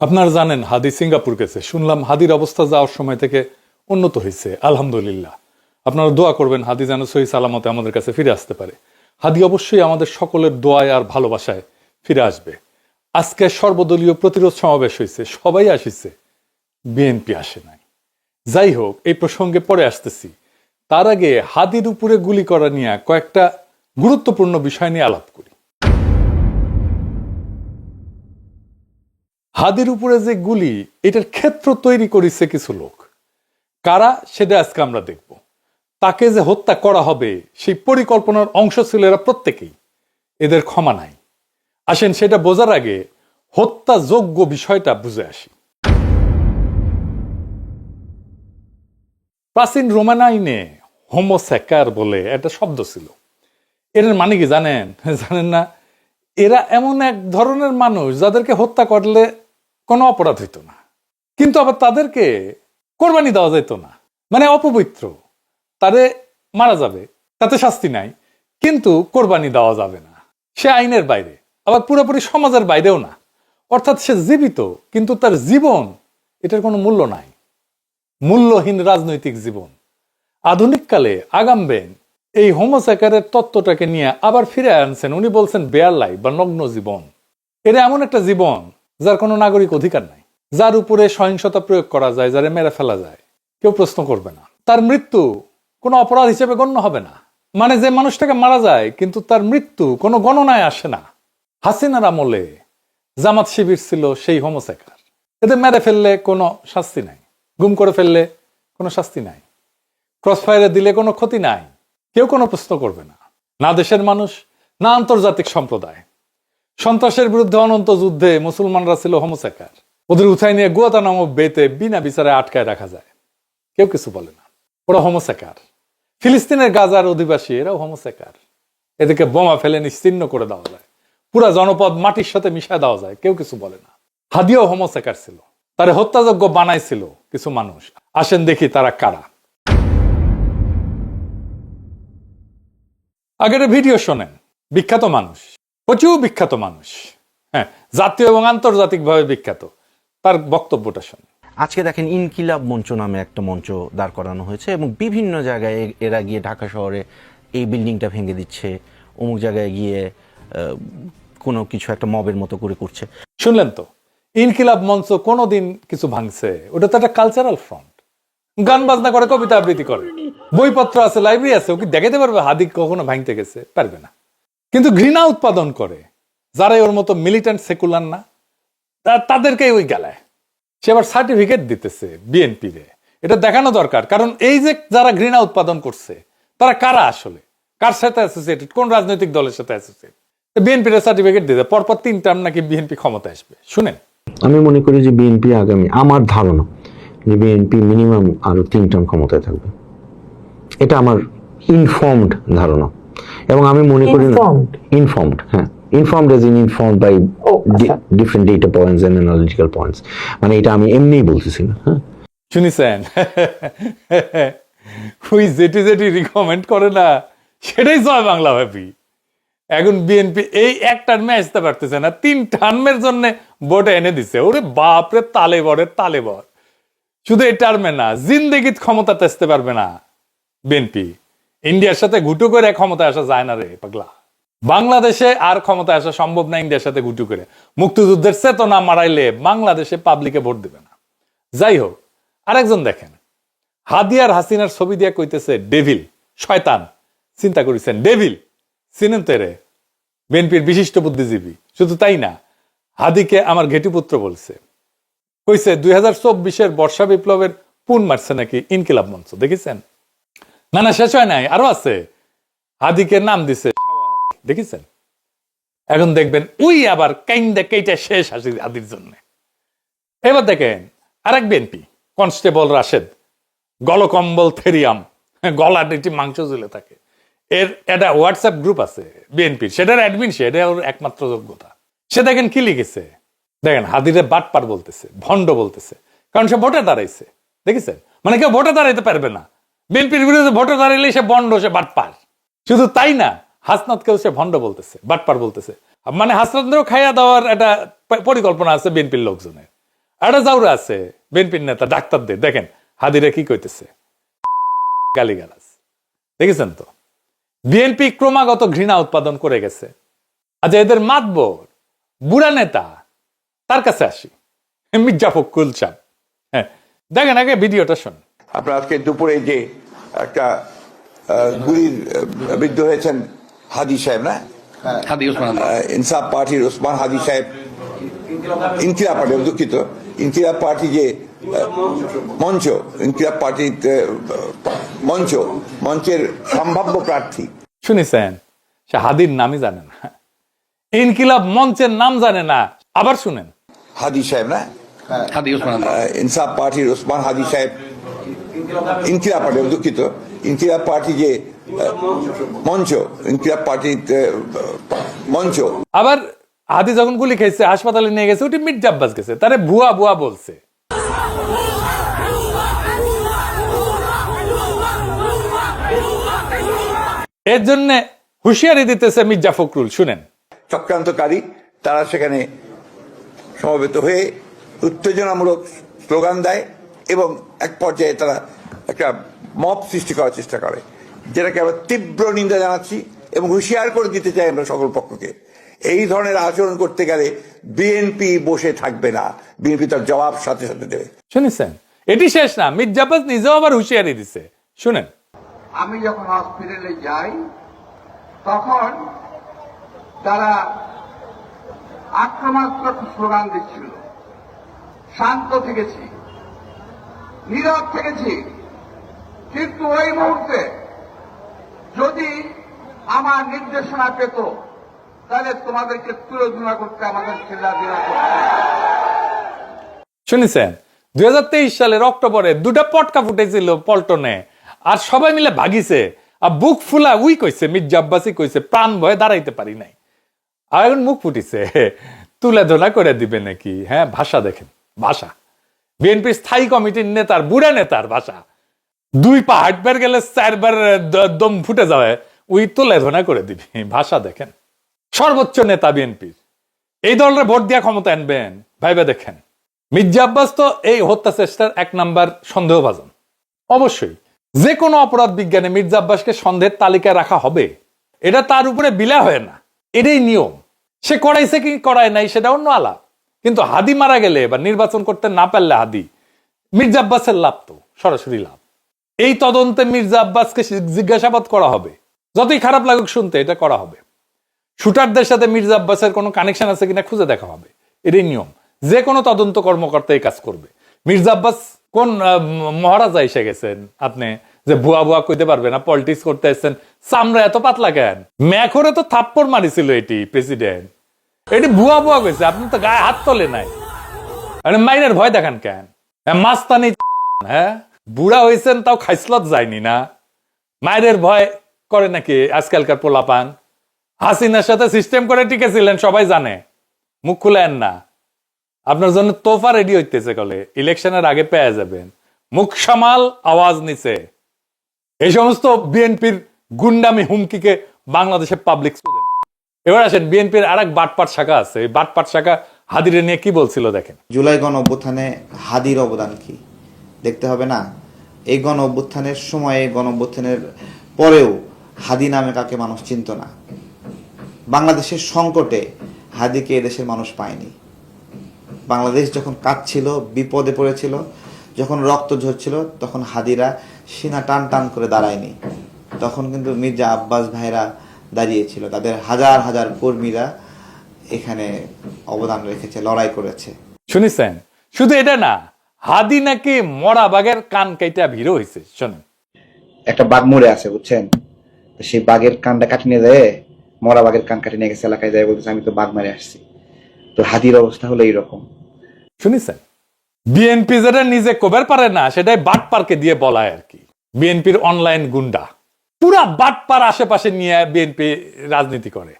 আপনারা জানেন হাদি সিঙ্গাপুর গেছে, শুনলাম হাদির অবস্থা যাওয়ার সময় থেকে উন্নত হয়েছে, আলহামদুলিল্লাহ। আপনারা দোয়া করবেন হাদি যেন সহি সালামতে আমাদের কাছে ফিরে আসতে পারে। হাদি অবশ্যই আমাদের সকলের দোয়ায় আর ভালোবাসায় ফিরে আসবে। আজকে সর্বদলীয় প্রতিরোধ সমাবেশ হয়েছে, সবাই আসিছে, বিএনপি আসে নাই। যাই হোক, এই প্রসঙ্গে পরে আসতেছি। তার আগে হাদির উপরে গুলি করা নিয়ে কয়েকটা গুরুত্বপূর্ণ বিষয় নিয়ে আলাপ করি। হাদির উপরে যে গুলি, এটার ক্ষেত্র তৈরি করেছে কিছু লোক। কারা, সেটা আজকে আমরা দেখব। তাকে যে হত্যা করা হবে সেই পরিকল্পনার অংশ ছিল এরা প্রত্যেকেই, এদের ক্ষমা নাই। আসেন সেটা বোঝার আগে হত্যাযোগ্য বিষয়টা বুঝে আসি। প্রাচীন রোমান আইনে হোমোসেকার বলে একটা শব্দ ছিল। এর মানে কি জানেন? জানেন না? এরা এমন এক ধরনের মানুষ যাদেরকে হত্যা করলে কোনো অপরাধ হইতো না, কিন্তু আবার তাদেরকে কোরবানি দেওয়া যেত না, মানে অপবিত্র। তারে মারা যাবে, তাতে শাস্তি নাই, কিন্তু কোরবানি দেওয়া যাবে না। সে আইনের বাইরে, আবার পুরোপুরি সমাজের বাইরেও না। অর্থাৎ সে জীবিত, কিন্তু তার জীবন, এটার কোনো মূল্য নাই, মূল্যহীন রাজনৈতিক জীবন। আধুনিক কালে আগামবেন এই হোমোসেকারের তত্ত্বটাকে নিয়ে আবার ফিরে আনছেন। উনি বলছেন বেয়ার লাইফ বা নগ্ন জীবন। এটা এমন একটা জীবন যার কোনো নাগরিক অধিকার নাই, যার উপরে সহিংসতা প্রয়োগ করা যায়, যারে মেরে ফেলা যায়, কেউ প্রশ্ন করবে না। তার মৃত্যু কোনো অপরাধ হিসেবে গণ্য হবে না। মানে যে মানুষটাকে মারা যায় কিন্তু তার মৃত্যু কোনো গণনায় আসে না। হাসিনার আমলে জামাত শিবির ছিল সেই হোমোসেকার। এদের মেরে ফেললে কোনো শাস্তি নাই, গুম করে ফেললে কোনো শাস্তি নাই, ক্রস ফায়ারে দিলে কোনো ক্ষতি নাই, কেউ কোনো প্রশ্ন করবে না। না দেশের মানুষ, না আন্তর্জাতিক সম্প্রদায়। সন্ত্রাসের বিরুদ্ধে অনন্ত যুদ্ধে মুসলমানরা ছিল হোমোসেকার। ওদের উঠাই নিয়ে গুয়াতানামো বেতে বিনা বিচারে আটকায় রাখা যায়, কেউ কিছু বলে না। ওরা হোমোসেকার। ফিলিস্তিনের গাজার অধিবাসী, এরাও হোমোসেকার। এদেরকে বোমা ফেলে নিশ্চিহ্ন করে দেওয়া যায়, পুরা জনপদ মাটির সাথে মিশায় দেওয়া যায়, কেউ কিছু বলে না। হাদিও হোমোসেকার ছিল, তারে হত্যাযোগ্য বানাইছিল কিছু মানুষ। আসেন দেখি তারা কারা। আগের ভিডিও শোনেন। বিখ্যাত মানুষ, প্রচুর বিখ্যাত মানুষ, হ্যাঁ, জাতীয় এবং আন্তর্জাতিকভাবে বিখ্যাত। তার বক্তব্যটা শোনেন। আজকে দেখেন ইনকিলাব মঞ্চ নামে একটা মঞ্চ দাঁড় করানো হয়েছে এবং বিভিন্ন জায়গায় এরা গিয়ে ঢাকা শহরে এই বিল্ডিংটা ভেঙে দিচ্ছে, অমুক জায়গায় গিয়ে কোনো কিছু একটা মবের মতো করে করছে। শুনলেন তো, ইনকিলাব মঞ্চ কোনোদিন কিছু ভাঙছে? ওটা তো একটা কালচারাল ফ্রন্ট। গান বাজনা করে, কবিতা আবৃত্তি করে, বইপত্র আছে, লাইব্রেরি আছে। ওকে দেখাতে পারবে হাদি কখনো ভাঙতে গেছে? পারবে না। কিন্তু ঘৃণা উৎপাদন করে যারাই ওর মতো মিলিটেন্ট সেকুলার না, তাদেরকে ওই গেলায় সে আবার সার্টিফিকেট দিতেছে বিএনপি রে। এটা দেখানো দরকার, কারণ এই যে যারা ঘৃণা উৎপাদন করছে তারা কারা আসলে, কার সাথে অ্যাসোসিয়েটেড, কোন রাজনৈতিক দলের সাথে অ্যাসোসিয়েটেড। বিএনপি র সার্টিফিকেট দিতে পরপর 3 টার্ম নাকি বিএনপি ক্ষমতা আসবে। শুনেন, আমি মনে করি যে বিএনপি আগামী, আমার ধারণা যে বিএনপি মিনিমাম আরো 3 টার্ম ক্ষমতায় থাকবে। এটা আমার ইনফর্মড ধারণা, এবং আমি মনে করি ইনফর্মড, হ্যাঁ, informed as in informed by different data points and analytical points. মানে এটা আমি এমনিই বলতেছি না। হ্যাঁ, শুনেছেন? ওই যেটি যেটি রিকমেন্ড করে না, সেটাই জয় বাংলা ভাবি। এখন বিএনপি এই এক টার্মে আসতে পারতেছে না, 3 টার্মের জন্য ভোট এনে দিছে। ওরে বাপরে, তালে বরের তালে বর। শুধু এই টার্মে না, জিন্দেগিত ক্ষমতাতে আসতে পারবে না বিএনপি। ইন্ডিয়ার সাথে ঘুটু করে ক্ষমতায় আসা যায় না রে পাগলা। বাংলাদেশে আর ক্ষমতায় আসা সম্ভব না ইন্ডিয়ার সাথে ঘুটু করে। মুক্তিযুদ্ধের চেতনা মারাইলে বাংলাদেশে পাবলিকে ভোট দিবে না। যাই হোক, আরেকজন দেখেন, হাদি আর হাসিনার ছবি দিয়ে কইতেছে ডেভিল, শয়তান। চিন্তা করেছেন, ডেভিল চিনেন তো রে? বিএনপির বিশিষ্ট বুদ্ধিজীবী। শুধু তাই না, হাদিকে আমার ঘেটিপুত্র বলছে। কইছে 2024-এর বর্ষা বিপ্লবের পুন মারছে নাকি ইনকিলাব মঞ্চ। দেখেছেন? না না, শেষ হয় নাই, আরো আছে। হাদিকে নাম দিছে, দেখেছেন? এখন দেখবেন ওই আবার কাইন্দা কেইটা শেষ হাদির জন্য। এবার দেখেন আরেক বিএনপি কনস্টেবল রাশেদ, গলকম্বল থেরিয়াম, গলা নেটি মাংস ঝুলে থাকে। এর একটা হোয়াটসঅ্যাপ গ্রুপ আছে বিএনপির, সেটার অ্যাডমিন সে, এটা ওর একমাত্র যোগ্যতা। সে দেখেন কি লিখেছে, দেখেন হাদিরে বাটপার বলতেছে, ভণ্ড বলতেছে, কারণ সে ভোটে দাঁড়াইছে। দেখেছেন? মানে কেউ ভোটে দাঁড়াইতে পারবে না। বিএনপির বিরুদ্ধে ভোটে দাঁড়াইলে সে ভণ্ড, সে বাটপার। শুধু তাই না, হাসনাতকেও সে ভণ্ড বলতেছে, বাটপার বলতেছে। মানে হাসনাতকেও খাইয়া দেওয়ার একটা পরিকল্পনা আছে বিএনপির লোকজনের। একটা জাউরা আছে বিএনপির নেতা ডাক্তারদের, দেখেন হাদিরা কি কইতেছে, গালিগালাজ। দেখেছেন তো, বিএনপি ক্রমাগত ঘৃণা উৎপাদন করে গেছে। আচ্ছা, এদের মাতবর বুড়া নেতা, তার কাছে আসি, মির্জা ফখরুল সাহেব। হ্যাঁ, দেখেন আগে ভিডিওটা শুন। আপনার আজকে দুপুরে যে একটা গুলির বিদ্ধ হয়েছেন হাদি সাহেব, না হাদি ওসমান ইনসাফ পার্টির ওসমান হাদি সাহেব, ইনকিলাব পার্টি, দুঃখিত, ইনকিলাব পার্টি যে মঞ্চ, ইনকিলাব পার্টির মঞ্চের সম্ভাব্য প্রার্থী। শুনেছেন, সে হাদির নামই জানে না, ইনকিলাব মঞ্চের নাম জানে না। আবার শুনেন, হাদি সাহেব, না হাদি ওসমান ইনসাফ পার্টির ওসমান হাদি সাহেব, ইনকিলাব পার্টি, দুঃখিত, ইনকিলাব পার্টি যে মঞ্চ, ইনকিলাব পার্টির মঞ্চ। আবার হাদি যখন গুলি খেয়েছে হাসপাতালে নিয়ে গেছে, ওটি মির্জা আব্বাস গেছে, তারে ভুয়া ভুয়া বলছে। এর জন্য হুঁশিয়ারি দিতেছে মির্জা ফখরুল, শুনেন। চক্রান্তকারী তারা সেখানে সমবেত হয়ে উত্তেজনামূলক স্লোগান দেয় এবং এক পর্যায়ে তারা একটা মব সৃষ্টি করার চেষ্টা করে, যেটাকে আমরা তীব্র নিন্দা জানাচ্ছি এবং হুঁশিয়ার করে দিতে চাই আমরা সকল পক্ষকে। এই ধরনের আচরণ করতে গেলে বিএনপি বসে থাকবে না, বিএনপি তার জবাব সাথে সাথে দেবে। শুনেছেন, এটি শেষ না, মির্জা আব্বাস নিজেও আবার হুঁশিয়ারি দিছে, শুনেন। আমি যখন হসপিটালে যাই তখন তারা আক্রমণাত্মক স্লোগান দিচ্ছিল। শান্ত থেকেছি, নীরব থেকেছি, কিন্তু ওই মুহূর্তে যদি আমার নির্দেশনা পেত তাহলে তোমাদেরকে তুলোধনা করতে আমাদের চিল্লাধুলা করতে। শুনেছেন, 2023 সালের অক্টোবরে দুটা পটকা ফুটেছিল পল্টনে, আর সবাই মিলে ভাগিছে, আর বুক ফুলা উই কইছে, মির্জা আব্বাসই কইছে প্রাণ ভয়ে দাঁড়াইতে পারি নাই। আর এখন মুখ ফুটিছে, তুলে ধরা করে দিবে নাকি? হ্যাঁ, ভাষা দেখেন, ভাষা বিএনপির স্থায়ী কমিটির নেতার, বুড়া নেতার ভাষা। 2 পা হাঁটবার গেলে 4 বার দম ফুটে যাবে, উই তুলে ধরা করে দিবি, ভাষা দেখেন। সর্বোচ্চ নেতা বিএনপির, এই দলের ভোট দিয়া ক্ষমতা আনবেন, ভাইবা দেখেন। মির্জা আব্বাস তো এই হত্যা চেষ্টার 1 নাম্বার সন্দেহভাজন। অবশ্যই যে কোনো অপরাধ বিজ্ঞানে মির্জা আব্বাসকে সন্দেহের তালিকায় রাখা হবে, এটা তার উপরে বিলা হয় না, এটাই নিয়ম। সে করাইছে কি করায় নাই সেটা অন্য আলাপ, কিন্তু হাদি মারা গেলে বা নির্বাচন করতে না পারলে হাদি, মির্জা আব্বাসের লাভ তো সরাসরি লাভ। এই তদন্তে মির্জা আব্বাসকে জিজ্ঞাসাবাদ করা হবে, যতই খারাপ লাগুক শুনতে, এটা করা হবে। শুটারদের সাথে মির্জা আব্বাসের কোনো কানেকশন আছে কিনা খুঁজে দেখা হবে, এটাই নিয়ম। যে কোনো তদন্ত কর্মকর্তা এই কাজ করবে। মির্জা আব্বাস কোন মহারাজা এসে গেছেন আপনি যে ভুয়া ভুয়া কইতে পারবে না, পলিটিক্স করতে এসেছেন? চামড়া এত পাতলা কেন? ম্যাখরে তো থাপ্পড় মারিছিল এটি প্রেসিডেন্ট, এটি ভুয়া ভুয়া কইছে, আপনি তো গায়ে হাত তোলে নাই, মাইনের ভয় দেখান কেন? মাস্তানি, হ্যাঁ, বুড়া হয়েছেন তাও খাইসলত যায়নি না, মায়ের ভয় করে নাকি আজকালকার পোলাপান? হাসিনার সাথে সিস্টেম করে টিকেছিলেন, সবাই জানে, মুখ খুলেন না। আপনার জন্য তোফা রেডি হইতেছে, কলে ইলেকশনের আগে পেয়ে যাবেন। মুখ সামাল, আওয়াজ নিচে। এই সমস্ত বিএনপির গুন্ডামি হুমকিকে বাংলাদেশের পাবলিক। এবার আসেন, বিএনপির আরেক বাটপাট শাখা আছে, এই বাটপাট শাখা হাদিরে নিয়ে কি বলছিল দেখেন। জুলাই গণ অভ্যুত্থানে হাদির অবদান কি দেখতে হবে না? এই গণ অভ্যুত্থানের সময়ে, গণ অভ্যুত্থানের পরেও হাদি নামে কাকে মানুষ চিনত না। বাংলাদেশের সংকটে হাদিকে এদেশের মানুষ পায়নি। বাংলাদেশ যখন কাঁদছিল, বিপদে পড়েছিল, যখন রক্ত ঝরছিল, তখন হাদিরা সিনা টান টান করে দাঁড়ায়নি। তখন কিন্তু মির্জা আব্বাস ভাইরা দাঁড়িয়েছিল, তাদের হাজার হাজার কর্মীরা এখানে অবদান রেখেছে, লড়াই করেছে। শুনেছেন, শুধু এটা না, হাদি নাকি মরা বাঘের কান কাইটা ভিড় হয়েছে। শোনেন, একটা বাঘ মরে আছে, বুঝছেন, সেই বাঘের কানটা কাটি নিয়ে যায়, মরা বাঘের কান কাটি নিয়ে গেছে এলাকায়, যায় বলতেছে আমি তো বাঘ মারে আসছি। তো হাদির অবস্থা হলো এইরকম। শুনেছেন, বিএনপি যেটা নিজে কবের পারে না, সেটাই বাটপারকে দিয়ে বলায় আর কি। বিএনপির অনলাইন গুন্ডা পুরা বাটপার আশেপাশে নিয়ে বিএনপি রাজনীতি করে।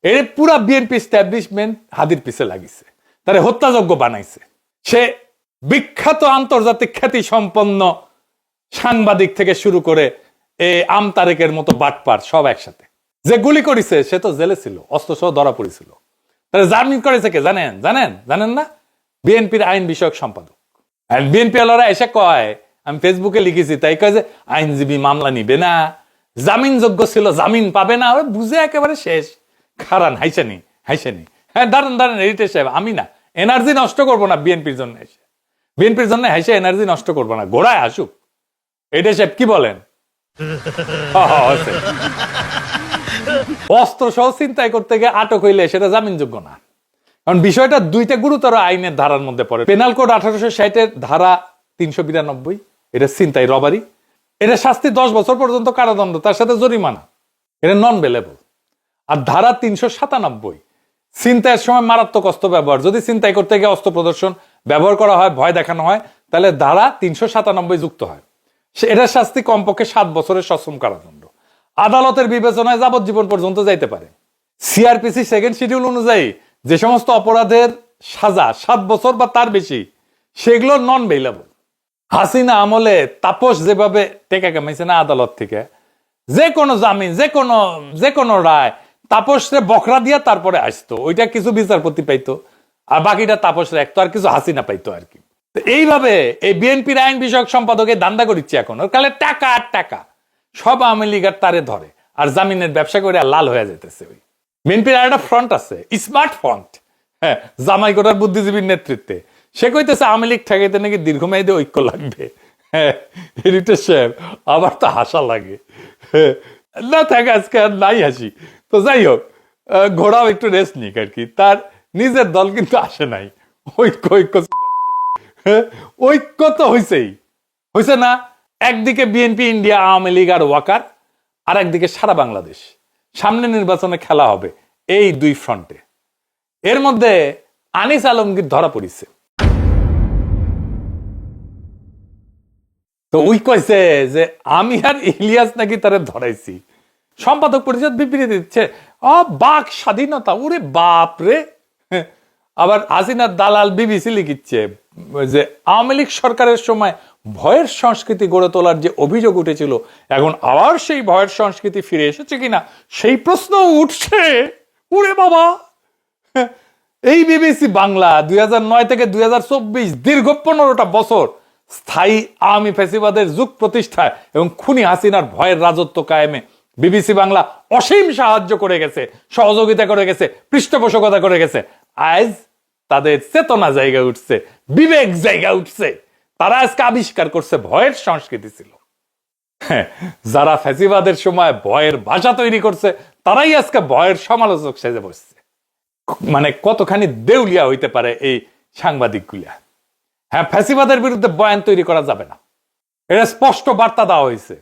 এর পুরা বিএনপি এস্টাবলিশমেন্ট হাদির পিছে লাগিছে, তারে হত্যাযজ্ঞ বানাইছে। সে বিখ্যাত আন্তর্জাতিক খ্যাতি সম্পন্ন সাংবাদিক থেকে শুরু করে এই আমতারেকের মতো বাটপার সব একসাথে। যে গুলি করেছে সে তো জেলে ছিল, অস্ত্র সহ ধরা পড়েছিল। তাহলে জামিন করেছে কে জানেন? জানেন না? বিএনপির আইন বিষয়ক সম্পাদক। আর বিএনপি আলারা এসে কয়, আমি ফেসবুকে লিখেছি, তাই কয় যে আইনজীবী মামলা নিবে না, জামিনযোগ্য ছিল জামিন পাবে না, ওরা বুঝে একেবারে শেষ। খারান হাইসানি। হ্যাঁ দাঁড়ান এডিটর সাহেব, আমি না এনার্জি নষ্ট করবো না বিএনপির জন্য এসে, বিএনপির জন্য হাইসে এনার্জি নষ্ট করবো না, গোড়ায় আসুক। এডিটর সাহেব কি বলেন? অস্ত্র সহ চিন্তায় করতে গিয়ে আটক হইলে সেটা জামিনযোগ্য না, কারণ বিষয়টা দুইটা গুরুতর আইনের ধারার মধ্যে পড়ে। পেনাল কোড 1860 ধারা 392, এটা চিন্তাই রবারি, এটা শাস্তি 10 বছর পর্যন্ত কারাদণ্ড, তার সাথে জরিমানা, এটা নন বেলেবল। আর ধারা 397 চিন্তায়ের সময় মারাত্মক অস্ত্র ব্যবহার, যদি চিন্তাই করতে গিয়ে অস্ত্র প্রদর্শন ব্যবহার করা হয়, ভয় দেখানো হয়, তাহলে ধারা 397 যুক্ত হয়। এটার শাস্তি কমপক্ষে 7 বছরের সশ্রম কারাদণ্ড, আদালতের বিবেচনায় যাবজ্জীবন পর্যন্ত যাইতে পারে। সিআরপিসি সেকেন্ড শিডিউল অনুযায়ী যে সমস্ত অপরাধের সাজা 7 বছর বা তার বেশি, সেগুলো নন বেইলেবল। হাসিনা আমলে তাপস যেভাবে টেকা কামাইছে না আদালত থেকে, যে কোনো জামিন, যে কোনো রায় তাপসরে বকরা দিয়া তারপরে আসতো, ওইটা কিছু বিচারপতি পাইতো, আর বাকিটা তাপস রাখতো, আর কিছু হাসিনা পাইতো আর কি। এইভাবে এই বিএনপির আইন বিষয়ক সম্পাদকে দান্দা করিচ্ছে এখন, ওর কালে টাকা আর টাকা, সব আওয়ামী লীগের তারে ধরে, আর জামিনের ব্যবসা করে লাল হয়ে যেতেছে। ওই বিএনপির আর একটা ফ্রন্ট আছে, স্মার্ট ফ্রন্ট, হ্যাঁ, জামাইকোটার বুদ্ধিজীবীর নেতৃত্বে। সে কইতেছে আওয়ামী লীগ ঠেকাইতে নাকি দীর্ঘমেয়াদী ঐক্য লাগবে। হ্যাঁ, এডিটর সাহেব, আবার তো হাসা লাগে, না থাকে আজকে আর নাই হাসি। তো যাই হোক, ঘোড়াও একটু রেস্ট নিক আর কি, তার নিজের দল কিন্তু আসে নাই, ঐক্য তো হয়েছে না। একদিকে বিএনপি, ইন্ডিয়া, আওয়ামী লীগ আর ওয়াকার, আর একদিকে সারা বাংলাদেশ। সামনে নির্বাচনে খেলা হবে এই দুই ফ্রন্টে। এর মধ্যে আনিস আলমগীর ধরা পড়িছে, তো ওই কইছে যে আমি আর ইলিয়াস নাকি তারা ধরাইছি। সম্পাদক পরিষদ বিবৃতি দিচ্ছে, বাক স্বাধীনতা, ওরে বাপ রে। আবার হাসিনার দালাল বিবিসি লিখিচ্ছে যে আওয়ামী লীগ সরকারের সময় ভয়ের সংস্কৃতি গড়ে তোলার যে অভিযোগ উঠেছিল, এখন আবার সেই ভয়ের সংস্কৃতি ফিরে এসেছে কিনা সেই প্রশ্ন উঠছে। ওরে বাবা, এই বিবিসি বাংলা 2009 থেকে 2024 দীর্ঘ 15টা বছর স্থায়ী আওয়ামী ফ্যাসিবাদের যুগ প্রতিষ্ঠায় এবং খুনি হাসিনার ভয়ের রাজত্ব কায়েমে বিবিসি বাংলা অসীম সাহায্য করে গেছে, সহযোগিতা করে গেছে, পৃষ্ঠপোষকতা করে গেছে। আজ তাদের চেতনা জায়গা উঠছে, বিবেক জায়গা উঠছে, তারা আজকে আবিষ্কার করছে ভয়ের সংস্কৃতি ছিল। হ্যাঁ, যারা ফ্যাসিবাদের সময় ভয়ের ভাষা তৈরি করছে, তারাই আজকে ভয়ের সমালোচক সেজে বসছে। মানে কতখানি দেউলিয়া হইতে পারে এই সাংবাদিকগুলা। হ্যাঁ, ফ্যাসিবাদের বিরুদ্ধে বয়ান তৈরি করা যাবে না, এটা স্পষ্ট বার্তা দেওয়া হয়েছে।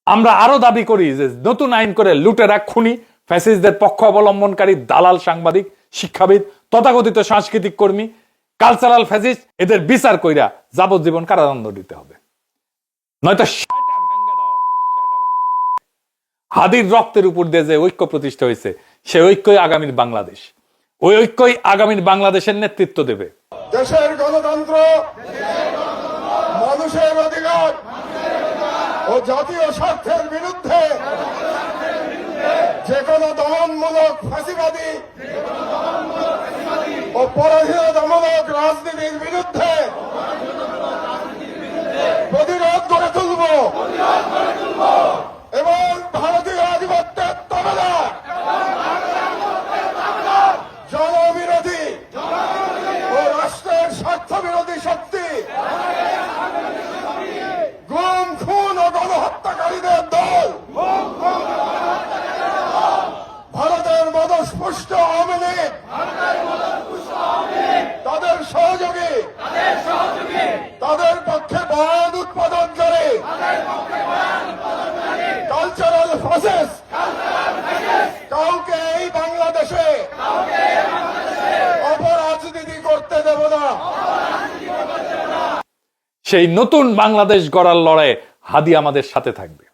আমরা আরো দাবি করি যে নতুন আইন করে লুটেরা, খুনি, ফ্যাসিস্টদের পক্ষ অবলম্বনকারী দালাল সাংবাদিক, শিক্ষাবিদ, তথাকথিত সাংস্কৃতিক কর্মী, কালচারাল ফ্যাসিস্ট, এদের বিচার কইরা যাবজ্জীবন কারাদণ্ড দিতে হবে, নয়তো হাদির রক্তের উপর দিয়ে যে ঐক্য প্রতিষ্ঠা হয়েছে, সে ঐক্যই আগামীর বাংলাদেশ, ওই ঐক্যই আগামীর বাংলাদেশের নেতৃত্ব দেবে। দেশের গণতন্ত্র, মানুষের অধিকার ও জাতীয় স্বার্থের বিরুদ্ধে যে কোনো দমনমূলক ফাঁসিবাদী ও পরাধীনতামূলক রাজনীতির বিরুদ্ধে প্রতিরোধ করে তুলব এবং ভারতীয় আধিপত্যের তবলা জনবিরোধী ও রাষ্ট্রের স্বার্থ বিরোধী শক্তি, গুম, খুন ও গণহত্যাকারীদের দল, ভারতের মদস্পুষ্ট আওয়ামী লীগ, তাদের সহযোগী, তাদের পক্ষে বয়ান উৎপাদনকারী কালচারাল ফ্যাসিস্ট কাউকে এই বাংলাদেশে অপরাজনীতি করতে দেব না। সেই নতুন বাংলাদেশ গড়ার লড়াইয়ে হাদি আমাদের সাথে থাকবে।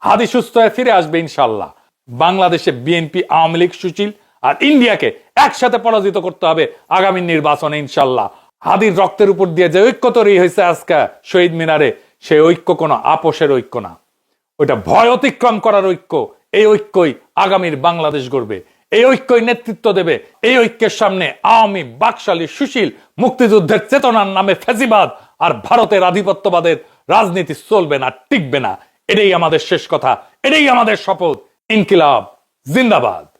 হাদি সুস্থ হয়ে ফিরে আসবে ইনশাল্লাহ। বাংলাদেশে বিএনপি, আওয়ামী লীগ, সুশীল আর ইন্ডিয়াকে একসাথে পরাজিত করতে হবে আগামী নির্বাচনে ইনশাল্লাহ। হাদির রক্তের উপর দিয়ে যে ঐক্য তৈরি হয়েছে আজকে শহীদ মিনারে, সেই ঐক্য কোনো আপোষের ঐক্য না, ওইটা ভয় অতিক্রম করার ঐক্য। এই ঐক্যই আগামীর বাংলাদেশ গড়বে, এই ঐক্যই নেতৃত্ব দেবে। এই ঐক্যের সামনে আওয়ামী, বাকশালী, সুশীল, মুক্তিযুদ্ধের চেতনার নামে ফ্যাসিবাদ আর ভারতের আধিপত্যবাদের রাজনীতি চলবে না, টিকবে না। এটাই আমাদের শেষ কথা, এটাই আমাদের শপথ। ইনকিলাব জিন্দাবাদ।